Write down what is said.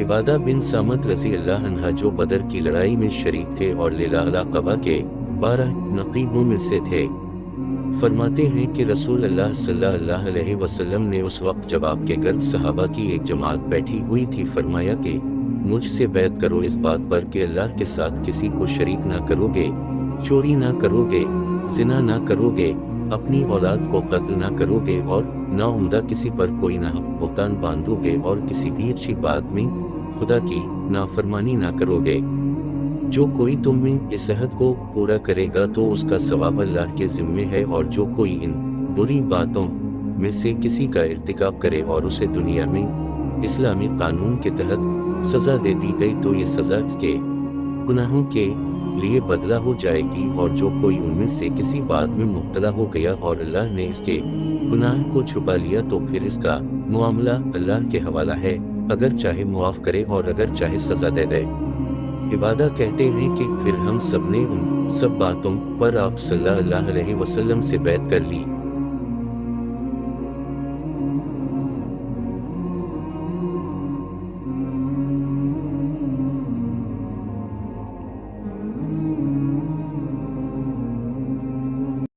عبادہ بن سامت رضی اللہ عنہ جو بدر کی لڑائی میں شریک تھے اور لیلہ العقبہ کے 12 نقیبوں میں سے تھے، فرماتے ہیں کہ رسول اللہ صلی اللہ علیہ وسلم نے اس وقت جب آپ کے گرد صحابہ کی ایک جماعت بیٹھی ہوئی تھی فرمایا کہ مجھ سے بیعت کرو اس بات پر کہ اللہ کے ساتھ کسی کو شریک نہ کرو گے، چوری نہ کرو گے، زنا نہ کرو گے، اپنی اولاد کو قتل نہ کرو گے اور ناعمدہ کسی پر کوئی ناحق بہتان باندھو گے اور کسی بھی اچھی بات میں خدا کی نافرمانی نہ کرو گے۔ جو کوئی تم میں اس عہد کو پورا کرے گا تو اس کا ثواب اللہ کے ذمے ہے، اور جو کوئی ان بری باتوں میں سے کسی کا ارتکاب کرے اور اسے دنیا میں اسلامی قانون کے تحت سزا دے دی گئی تو یہ سزا اس کے گناہوں کے لیے بدلہ ہو جائے گی، اور جو کوئی ان میں سے کسی بات میں مبتلا ہو گیا اور اللہ نے اس کے گناہ کو چھپا لیا تو پھر اس کا معاملہ اللہ کے حوالہ ہے، اگر چاہے معاف کرے اور اگر چاہے سزا دے دے۔ عبادہ کہتے ہیں کہ پھر ہم سب نے ان سب باتوں پر آپ صلی اللہ علیہ وسلم سے بیعت کر لی